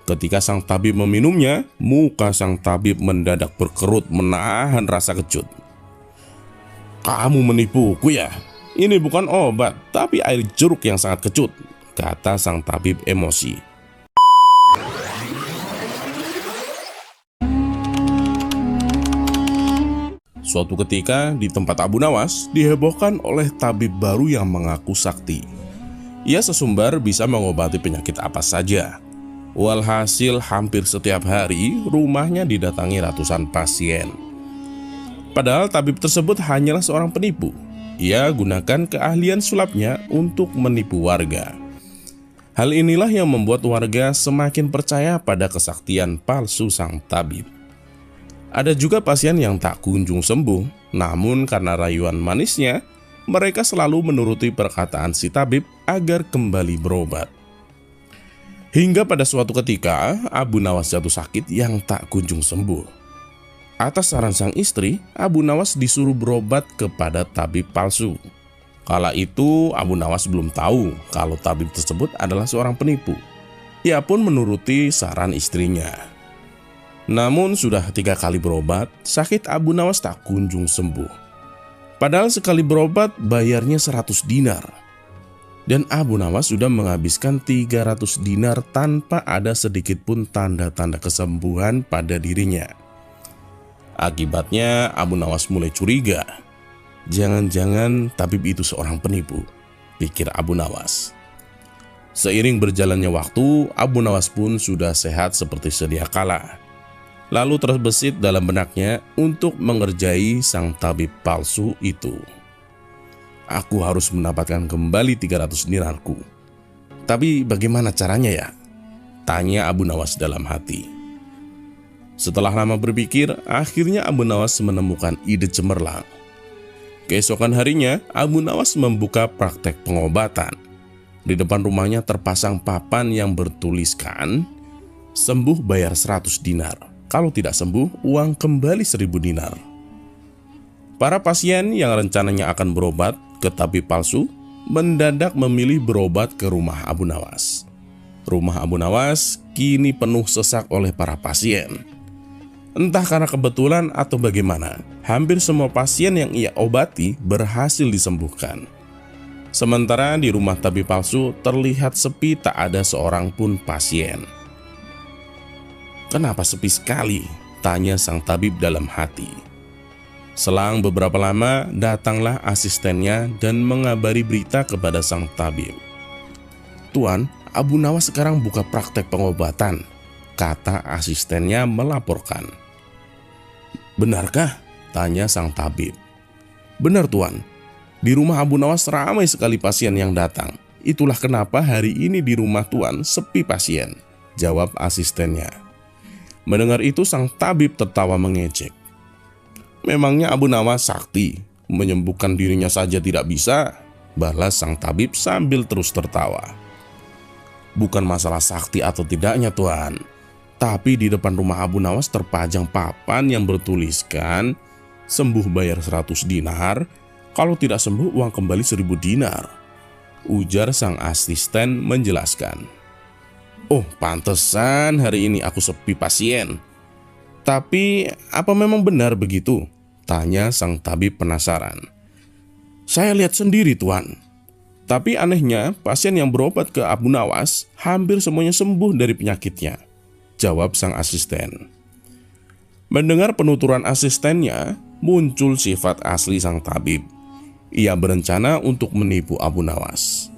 Ketika sang tabib meminumnya, muka sang tabib mendadak berkerut menahan rasa kecut. "Kamu menipuku ya? Ini bukan obat, tapi air jeruk yang sangat kecut," kata sang tabib emosi. Suatu ketika di tempat Abu Nawas dihebohkan oleh tabib baru yang mengaku sakti. Ia sesumbar bisa mengobati penyakit apa saja. Walhasil hampir setiap hari rumahnya didatangi ratusan pasien. Padahal tabib tersebut hanyalah seorang penipu. Ia gunakan keahlian sulapnya untuk menipu warga. Hal inilah yang membuat warga semakin percaya pada kesaktian palsu sang tabib. Ada juga pasien yang tak kunjung sembuh, namun karena rayuan manisnya, mereka selalu menuruti perkataan si tabib agar kembali berobat. Hingga pada suatu ketika, Abu Nawas jatuh sakit yang tak kunjung sembuh. Atas saran sang istri, Abu Nawas disuruh berobat kepada tabib palsu. Kala itu, Abu Nawas belum tahu kalau tabib tersebut adalah seorang penipu. Ia pun menuruti saran istrinya. Namun sudah 3 kali berobat, sakit Abu Nawas tak kunjung sembuh. Padahal sekali berobat bayarnya 100 dinar. Dan Abu Nawas sudah menghabiskan 300 dinar tanpa ada sedikit pun tanda-tanda kesembuhan pada dirinya. Akibatnya Abu Nawas mulai curiga. Jangan-jangan tabib itu seorang penipu, pikir Abu Nawas. Seiring berjalannya waktu, Abu Nawas pun sudah sehat seperti sedia kala. Lalu terbesit dalam benaknya untuk mengerjai sang tabib palsu itu. Aku harus mendapatkan kembali 300 dinarku. Tapi bagaimana caranya ya? Tanya Abu Nawas dalam hati. Setelah lama berpikir, akhirnya Abu Nawas menemukan ide cemerlang. Keesokan harinya, Abu Nawas membuka praktek pengobatan. Di depan rumahnya terpasang papan yang bertuliskan, "Sembuh bayar 100 dinar. Kalau tidak sembuh, uang kembali 1000 dinar." Para pasien yang rencananya akan berobat ke tabib palsu mendadak memilih berobat ke rumah Abu Nawas. Rumah Abu Nawas kini penuh sesak oleh para pasien. Entah karena kebetulan atau bagaimana, hampir semua pasien yang ia obati berhasil disembuhkan. Sementara di rumah tabib palsu terlihat sepi, tak ada seorang pun pasien. "Kenapa sepi sekali?" tanya sang tabib dalam hati. Selang beberapa lama, datanglah asistennya dan mengabari berita kepada sang tabib. "Tuan, Abu Nawas sekarang buka praktek pengobatan," kata asistennya melaporkan. "Benarkah?" tanya sang tabib. "Benar, Tuan. Di rumah Abu Nawas ramai sekali pasien yang datang. Itulah kenapa hari ini di rumah Tuan sepi pasien," jawab asistennya. Mendengar itu, sang tabib tertawa mengejek. "Memangnya Abu Nawas sakti, menyembuhkan dirinya saja tidak bisa?" balas sang tabib sambil terus tertawa. "Bukan masalah sakti atau tidaknya, Tuan. Tapi di depan rumah Abu Nawas terpajang papan yang bertuliskan, 'Sembuh bayar 100 dinar, kalau tidak sembuh uang kembali 1000 dinar,' ujar sang asisten menjelaskan. "Oh, pantesan hari ini aku sepi pasien. Tapi apa memang benar begitu?" tanya sang tabib penasaran. "Saya lihat sendiri, Tuan. Tapi anehnya pasien yang berobat ke Abu Nawas hampir semuanya sembuh dari penyakitnya," jawab sang asisten. Mendengar penuturan asistennya, muncul sifat asli sang tabib. Ia berencana untuk menipu Abu Nawas.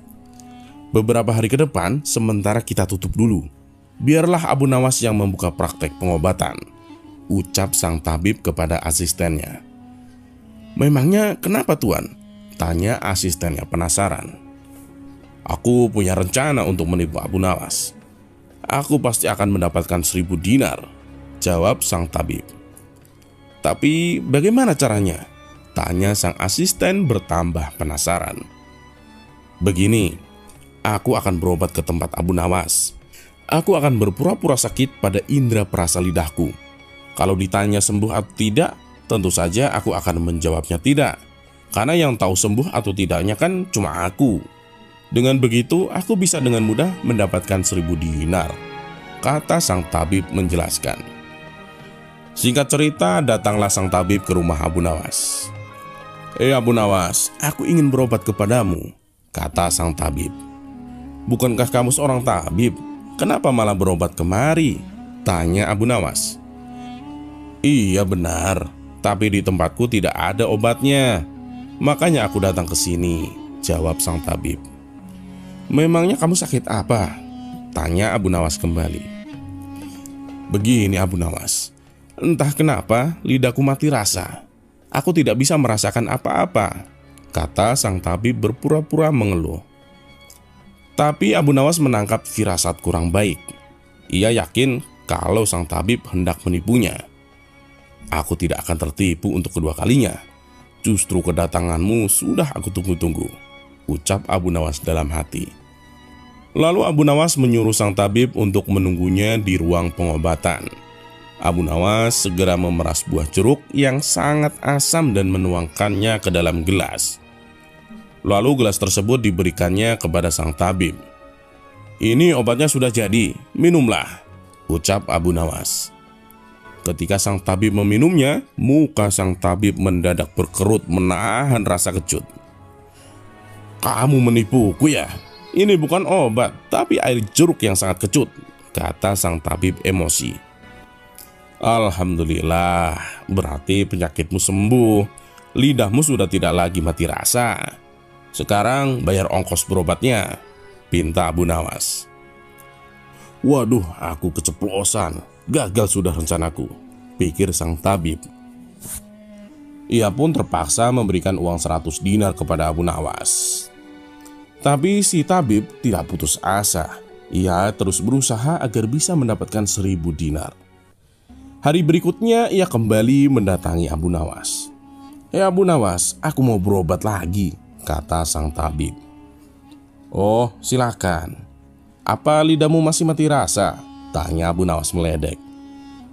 "Beberapa hari ke depan, sementara kita tutup dulu. Biarlah Abu Nawas yang membuka praktek pengobatan," ucap sang tabib kepada asistennya. "Memangnya kenapa, Tuan?" tanya asistennya penasaran. "Aku punya rencana untuk menipu Abu Nawas. Aku pasti akan mendapatkan 1000 dinar," jawab sang tabib. "Tapi bagaimana caranya?" tanya sang asisten bertambah penasaran. "Begini, aku akan berobat ke tempat Abu Nawas. Aku akan berpura-pura sakit pada indera perasa lidahku. Kalau ditanya sembuh atau tidak, tentu saja aku akan menjawabnya tidak. Karena yang tahu sembuh atau tidaknya kan cuma aku. Dengan begitu, aku bisa dengan mudah mendapatkan 1000 dinar. kata sang tabib menjelaskan. Singkat cerita, datanglah sang tabib ke rumah Abu Nawas. Abu Nawas, aku ingin berobat kepadamu, kata sang tabib. Bukankah kamu seorang tabib? Kenapa malah berobat kemari? Tanya Abu Nawas. Iya benar, tapi di tempatku tidak ada obatnya. Makanya aku datang ke sini, jawab sang tabib. Memangnya kamu sakit apa? Tanya Abu Nawas kembali. Begini Abu Nawas, entah kenapa lidahku mati rasa. Aku tidak bisa merasakan apa-apa, kata sang tabib berpura-pura mengeluh. Tapi Abu Nawas menangkap firasat kurang baik. Ia yakin kalau sang tabib hendak menipunya. Aku tidak akan tertipu untuk kedua kalinya. Justru kedatanganmu sudah aku tunggu-tunggu, ucap Abu Nawas dalam hati. Lalu Abu Nawas menyuruh sang tabib untuk menunggunya di ruang pengobatan. Abu Nawas segera memeras buah jeruk yang sangat asam dan menuangkannya ke dalam gelas. Lalu gelas tersebut diberikannya kepada sang tabib. Ini obatnya sudah jadi, minumlah, ucap Abu Nawas. Ketika sang tabib meminumnya, muka sang tabib mendadak berkerut menahan rasa kecut. Kamu menipuku ya? Ini bukan obat, tapi air jeruk yang sangat kecut, kata sang tabib emosi. Alhamdulillah, berarti penyakitmu sembuh. Lidahmu sudah tidak lagi mati rasa. Sekarang bayar ongkos berobatnya, pinta Abu Nawas. Waduh, aku keceplosan. Gagal sudah rencanaku, pikir sang tabib. Ia pun terpaksa memberikan uang 100 dinar kepada Abu Nawas. Tapi si tabib tidak putus asa. Ia terus berusaha agar bisa mendapatkan 1000 dinar. Hari berikutnya ia kembali mendatangi Abu Nawas. Abu Nawas, aku mau berobat lagi, kata sang tabib. Oh, silakan. Apa lidahmu masih mati rasa? Tanya Abu Nawas meledek.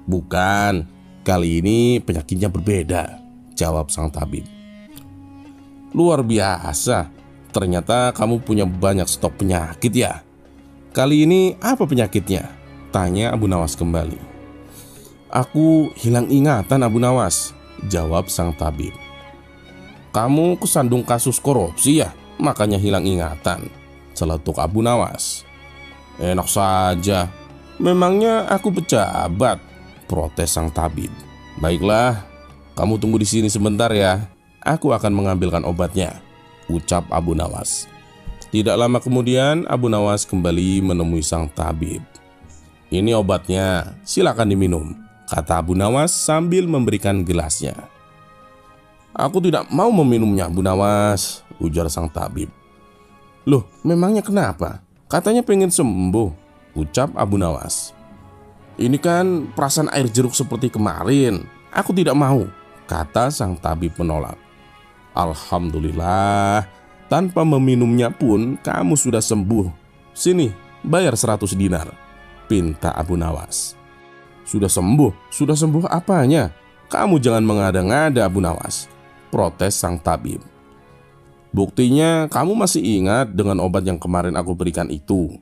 Bukan, kali ini penyakitnya berbeda, jawab sang tabib. Luar biasa, ternyata kamu punya banyak stok penyakit ya. Kali ini apa penyakitnya? Tanya Abu Nawas kembali. Aku hilang ingatan Abu Nawas, jawab sang tabib. Kamu kesandung kasus korupsi ya, makanya hilang ingatan, celetuk Abu Nawas. Enak saja, memangnya aku pejabat, protes sang tabib. Baiklah, kamu tunggu di sini sebentar ya, aku akan mengambilkan obatnya, ucap Abu Nawas. Tidak lama kemudian Abu Nawas kembali menemui sang tabib. Ini obatnya, silakan diminum, kata Abu Nawas sambil memberikan gelasnya. Aku tidak mau meminumnya Abu Nawas, ujar sang tabib. Loh, memangnya kenapa? Katanya pengen sembuh, ucap Abu Nawas. Ini kan perasaan air jeruk seperti kemarin, aku tidak mau, kata sang tabib menolak. Alhamdulillah, tanpa meminumnya pun kamu sudah sembuh. Sini, bayar 100 dinar, pinta Abu Nawas. Sudah sembuh apanya? Kamu jangan mengada-ngada Abu Nawas, protes sang tabib. Buktinya kamu masih ingat dengan obat yang kemarin aku berikan itu.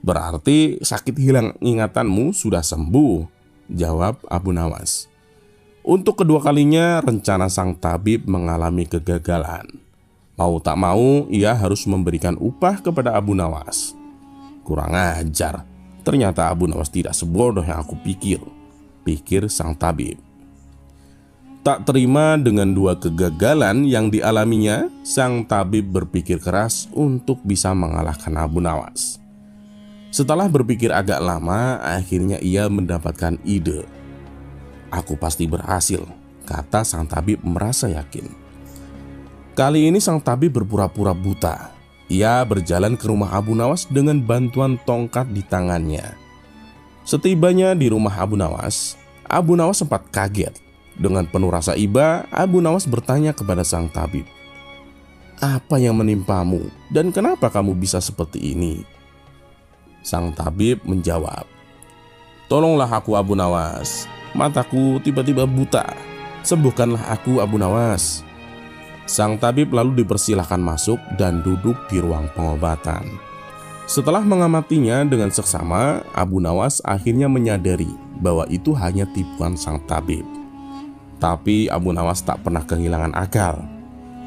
Berarti sakit hilang ingatanmu sudah sembuh, jawab Abu Nawas. Untuk kedua kalinya rencana sang tabib mengalami kegagalan. Mau tak mau ia harus memberikan upah kepada Abu Nawas. Kurang ajar, ternyata Abu Nawas tidak sebodoh yang aku pikir sang tabib. Tak terima dengan dua kegagalan yang dialaminya, sang tabib berpikir keras untuk bisa mengalahkan Abu Nawas. Setelah berpikir agak lama, akhirnya ia mendapatkan ide. Aku pasti berhasil, kata sang tabib merasa yakin. Kali ini sang tabib berpura-pura buta. Ia berjalan ke rumah Abu Nawas dengan bantuan tongkat di tangannya. Setibanya di rumah Abu Nawas sempat kaget. Dengan penuh rasa iba, Abu Nawas bertanya kepada sang tabib, "Apa yang menimpamu dan kenapa kamu bisa seperti ini?" Sang tabib menjawab, "Tolonglah aku Abu Nawas, mataku tiba-tiba buta. Sembuhkanlah aku Abu Nawas." Sang tabib lalu dipersilahkan masuk dan duduk di ruang pengobatan. Setelah mengamatinya dengan seksama, Abu Nawas akhirnya menyadari bahwa itu hanya tipuan sang tabib. Tapi Abu Nawas tak pernah kehilangan akal.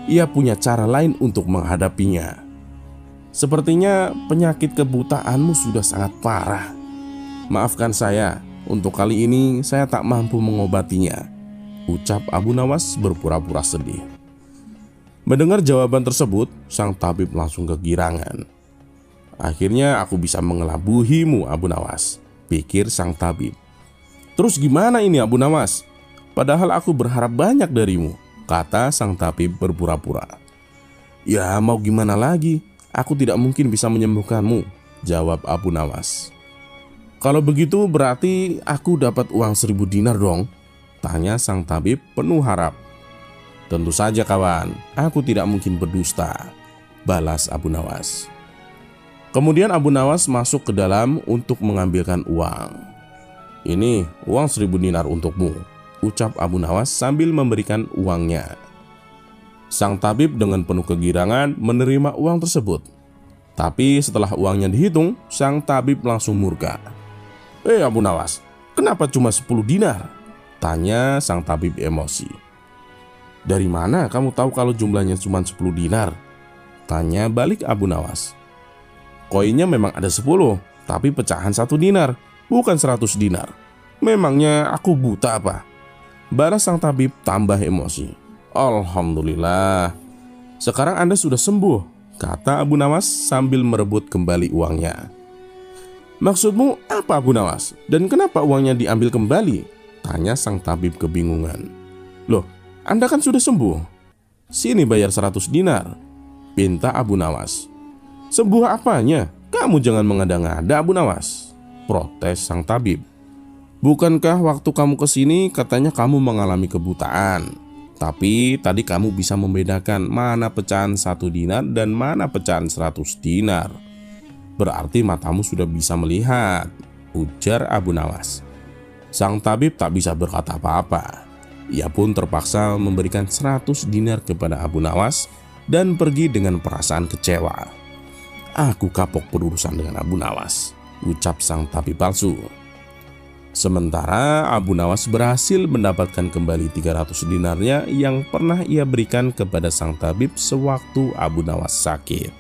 Ia punya cara lain untuk menghadapinya. Sepertinya penyakit kebutaanmu sudah sangat parah. Maafkan saya, untuk kali ini saya tak mampu mengobatinya, ucap Abu Nawas berpura-pura sedih. Mendengar jawaban tersebut, sang tabib langsung kegirangan. Akhirnya aku bisa mengelabuhimu, Abu Nawas, pikir sang tabib. Terus gimana ini, Abu Nawas? Padahal aku berharap banyak darimu, kata sang tabib berpura-pura. Ya mau gimana lagi, aku tidak mungkin bisa menyembuhkanmu, jawab Abu Nawas. Kalau begitu berarti aku dapat uang 1000 dinar dong, tanya sang tabib penuh harap. Tentu saja kawan, aku tidak mungkin berdusta, balas Abu Nawas. Kemudian Abu Nawas masuk ke dalam untuk mengambilkan uang. Ini uang 1000 dinar untukmu, ucap Abu Nawas sambil memberikan uangnya. Sang tabib dengan penuh kegirangan menerima uang tersebut. Tapi setelah uangnya dihitung, sang tabib langsung murka. Abu Nawas, kenapa cuma 10 dinar? Tanya sang tabib emosi. Dari mana kamu tahu kalau jumlahnya cuma 10 dinar? Tanya balik Abu Nawas. Koinnya memang ada 10, tapi pecahan 1 dinar, bukan 100 dinar. Memangnya aku buta apa? Balas sang tabib tambah emosi. Alhamdulillah, sekarang Anda sudah sembuh, kata Abu Nawas sambil merebut kembali uangnya. Maksudmu apa, Abu Nawas? Dan kenapa uangnya diambil kembali? Tanya sang tabib kebingungan. Loh, Anda kan sudah sembuh. Sini bayar 100 dinar, pinta Abu Nawas. Sembuh apanya? Kamu jangan mengada-ngada, Abu Nawas, protes sang tabib. Bukankah waktu kamu kesini katanya kamu mengalami kebutaan? Tapi tadi kamu bisa membedakan mana pecahan 1 dinar dan mana pecahan 100 dinar. Berarti matamu sudah bisa melihat, ujar Abu Nawas. Sang tabib tak bisa berkata apa-apa. Ia pun terpaksa memberikan 100 dinar kepada Abu Nawas dan pergi dengan perasaan kecewa. Aku kapok berurusan dengan Abu Nawas, ucap sang tabib palsu. Sementara Abu Nawas berhasil mendapatkan kembali 300 dinarnya yang pernah ia berikan kepada sang tabib sewaktu Abu Nawas sakit.